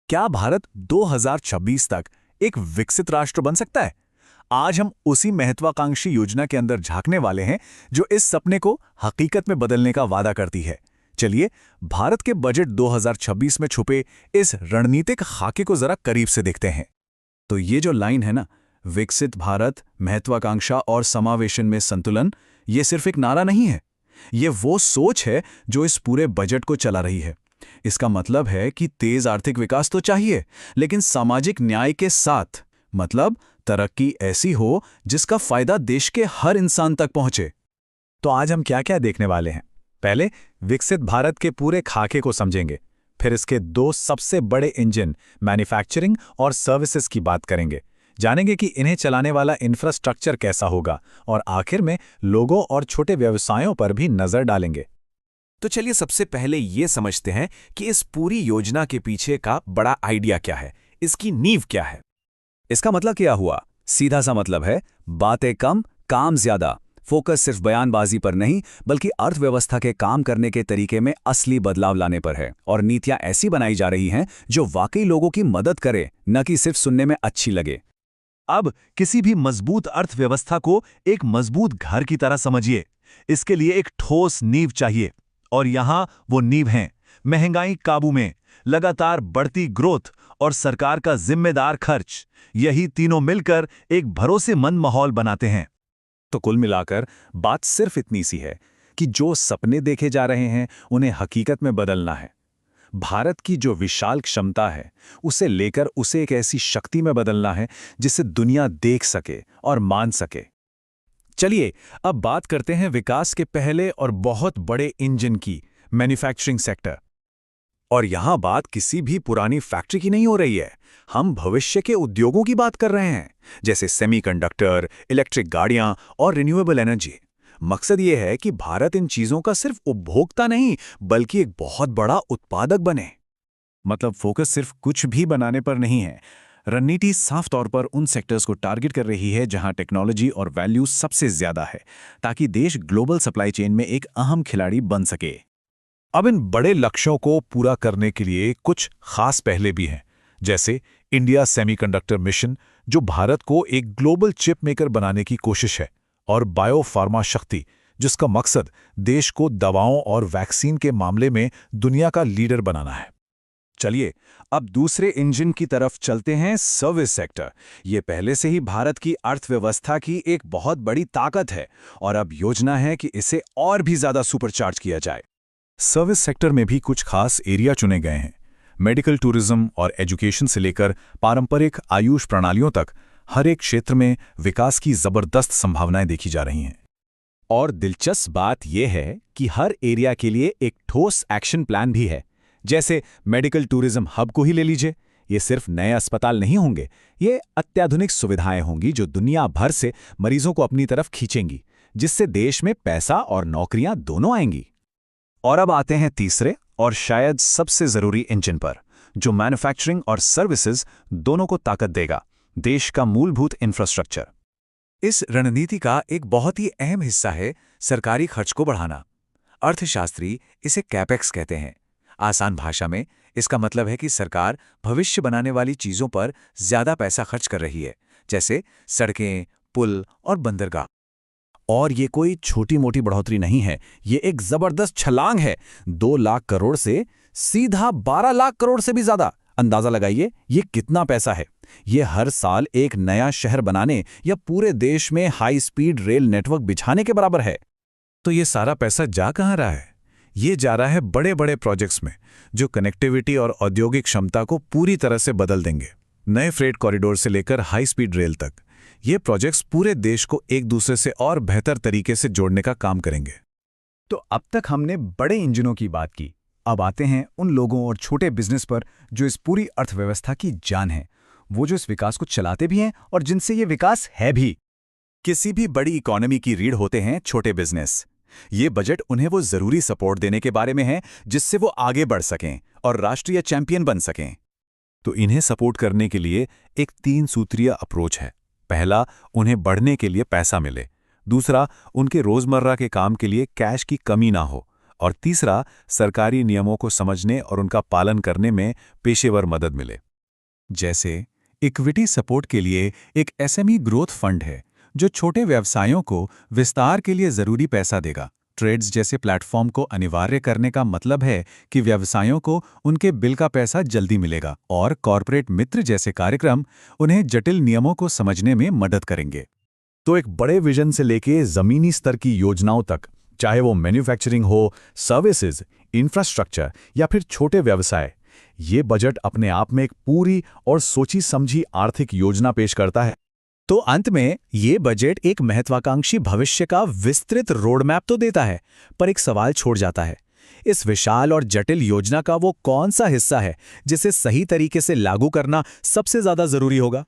क्या भारत 2026 तक एक विकसित राष्ट्र बन सकता है? आज हम उसी महत्वाकांक्षी योजना के अंदर झांकने वाले हैं जो इस सपने को हकीकत में बदलने का वादा करती है। चलिए, भारत के बजट 2026 में छुपे इस रणनीतिक खाके को जरा करीब से देखते हैं। तो ये जो लाइन है ना, विकसित भारत, महत्वाकांक्षा और समावेशन में संतुलन, ये सिर्फ एक नारा नहीं है। ये वो सोच है जो इस पूरे बजट को चला रही है। इसका मतलब है कि तेज आर्थिक विकास तो चाहिए, लेकिन सामाजिक न्याय के साथ, मतलब तरक्की ऐसी हो जिसका फायदा देश के हर इंसान तक पहुंचे। तो आज हम क्या क्या देखने वाले हैं? पहले विकसित भारत के पूरे खाके को समझेंगे, फिर इसके दो सबसे बड़े इंजन मैन्युफैक्चरिंग और सर्विसेज की बात करेंगे, जानेंगे कि इन्हें चलाने वाला इंफ्रास्ट्रक्चर कैसा होगा, और आखिर में लोगों और छोटे व्यवसायों पर भी नजर डालेंगे। तो चलिए सबसे पहले ये समझते हैं कि इस पूरी योजना के पीछे का बड़ा आइडिया क्या है, इसकी नींव क्या है। इसका मतलब क्या हुआ? सीधा सा मतलब है, बातें कम, काम ज्यादा। फोकस सिर्फ बयानबाजी पर नहीं, बल्कि अर्थव्यवस्था के काम करने के तरीके में असली बदलाव लाने पर है। और नीतियां ऐसी बनाई जा रही हैं जो वाकई लोगों की मदद करे, न कि सिर्फ सुनने में अच्छी लगे। अब किसी भी मजबूत अर्थव्यवस्था को एक मजबूत घर की तरह समझिए। इसके लिए एक ठोस नींव चाहिए, और यहां वो नींव हैं महंगाई काबू में, लगातार बढ़ती ग्रोथ और सरकार का जिम्मेदार खर्च। यही तीनों मिलकर एक भरोसेमंद माहौल बनाते हैं। तो कुल मिलाकर बात सिर्फ इतनी सी है कि जो सपने देखे जा रहे हैं उन्हें हकीकत में बदलना है। भारत की जो विशाल क्षमता है, उसे लेकर उसे एक ऐसी शक्ति में बदलना है जिसे दुनिया देख सके और मान सके। चलिए, अब बात करते हैं विकास के पहले और बहुत बड़े इंजन की, मैन्युफैक्चरिंग सेक्टर। और यहां बात किसी भी पुरानी फैक्ट्री की नहीं हो रही है। हम भविष्य के उद्योगों की बात कर रहे हैं, जैसे सेमीकंडक्टर, इलेक्ट्रिक गाड़ियां और रिन्यूएबल एनर्जी। मकसद ये है कि भारत इन चीजों का सिर्फ उपभोक्ता नहीं, बल्कि एक बहुत बड़ा उत्पादक बने। मतलब फोकस सिर्फ कुछ भी बनाने पर नहीं है। रणनीति साफ तौर पर उन सेक्टर्स को टारगेट कर रही है जहां टेक्नोलॉजी और वैल्यू सबसे ज्यादा है, ताकि देश ग्लोबल सप्लाई चेन में एक अहम खिलाड़ी बन सके। अब इन बड़े लक्ष्यों को पूरा करने के लिए कुछ खास पहले भी हैं, जैसे इंडिया सेमीकंडक्टर मिशन, जो भारत को एक ग्लोबल चिप मेकर बनाने की कोशिश है, और बायोफार्मा शक्ति, जिसका मकसद देश को दवाओं और वैक्सीन के मामले में दुनिया का लीडर बनाना है। चलिए, अब दूसरे इंजन की तरफ चलते हैं, सर्विस सेक्टर। ये पहले से ही भारत की अर्थव्यवस्था की एक बहुत बड़ी ताकत है, और अब योजना है कि इसे और भी ज्यादा सुपरचार्ज किया जाए। सर्विस सेक्टर में भी कुछ खास एरिया चुने गए हैं। मेडिकल टूरिज्म और एजुकेशन से लेकर पारंपरिक आयुष प्रणालियों तक, हर एक क्षेत्र में विकास की जबरदस्त संभावनाएं देखी जा रही हैं। और दिलचस्प बात यह है कि हर एरिया के लिए एक ठोस एक्शन प्लान भी है। जैसे मेडिकल टूरिज्म हब को ही ले लीजिए। ये सिर्फ नए अस्पताल नहीं होंगे, ये अत्याधुनिक सुविधाएं होंगी जो दुनिया भर से मरीजों को अपनी तरफ खींचेंगी, जिससे देश में पैसा और नौकरियां दोनों आएंगी। और अब आते हैं तीसरे और शायद सबसे जरूरी इंजन पर, जो मैन्युफैक्चरिंग और सर्विसेज दोनों को ताकत देगा, देश का मूलभूत इंफ्रास्ट्रक्चर। इस रणनीति का एक बहुत ही अहम हिस्सा है सरकारी खर्च को बढ़ाना। अर्थशास्त्री इसे कैपेक्स कहते हैं। आसान भाषा में इसका मतलब है कि सरकार भविष्य बनाने वाली चीजों पर ज्यादा पैसा खर्च कर रही है, जैसे सड़कें, पुल और बंदरगाह। और ये कोई छोटी मोटी बढ़ोतरी नहीं है, ये एक जबरदस्त छलांग है। 2 लाख करोड़ से सीधा 12 लाख करोड़ से भी ज्यादा। अंदाजा लगाइए ये कितना पैसा है। ये हर साल एक नया शहर बनाने या पूरे देश में हाई स्पीड रेल नेटवर्क बिछाने के बराबर है। तो ये सारा पैसा जा कहां रहा है? ये जा रहा है बड़े बड़े प्रोजेक्ट्स में, जो कनेक्टिविटी और औद्योगिक क्षमता को पूरी तरह से बदल देंगे। नए फ्रेट कॉरिडोर से लेकर हाई स्पीड रेल तक, ये प्रोजेक्ट्स पूरे देश को एक दूसरे से और बेहतर तरीके से जोड़ने का काम करेंगे। तो अब तक हमने बड़े इंजनों की बात की। अब आते हैं उन लोगों और छोटे बिजनेस पर जो इस पूरी अर्थव्यवस्था की जान है, वो जो इस विकास को चलाते भी हैं और जिनसे ये विकास है भी। किसी भी बड़ी इकोनॉमी की रीढ़ होते हैं छोटे बिजनेस। ये बजट उन्हें वो जरूरी सपोर्ट देने के बारे में है जिससे वो आगे बढ़ सकें और राष्ट्रीय चैंपियन बन सकें। तो इन्हें सपोर्ट करने के लिए एक 3 सूत्रीय अप्रोच है। पहला, उन्हें बढ़ने के लिए पैसा मिले। दूसरा, उनके रोजमर्रा के काम के लिए कैश की कमी ना हो। और तीसरा, सरकारी नियमों को समझने और उनका पालन करने में पेशेवर मदद मिले। जैसे इक्विटी सपोर्ट के लिए एक एसएमई ग्रोथ फंड है जो छोटे व्यवसायों को विस्तार के लिए जरूरी पैसा देगा। ट्रेड्स जैसे प्लेटफॉर्म को अनिवार्य करने का मतलब है कि व्यवसायों को उनके बिल का पैसा जल्दी मिलेगा, और कॉर्पोरेट मित्र जैसे कार्यक्रम उन्हें जटिल नियमों को समझने में मदद करेंगे। तो एक बड़े विजन से लेके जमीनी स्तर की योजनाओं तक, चाहे वो मैन्युफैक्चरिंग हो, सर्विसेज, इंफ्रास्ट्रक्चर या फिर छोटे व्यवसाय, ये बजट अपने आप में एक पूरी और सोची समझी आर्थिक योजना पेश करता है। तो अंत में ये बजट एक महत्वाकांक्षी भविष्य का विस्तृत रोडमैप तो देता है, पर एक सवाल छोड़ जाता है। इस विशाल और जटिल योजना का वो कौन सा हिस्सा है जिसे सही तरीके से लागू करना सबसे ज्यादा जरूरी होगा?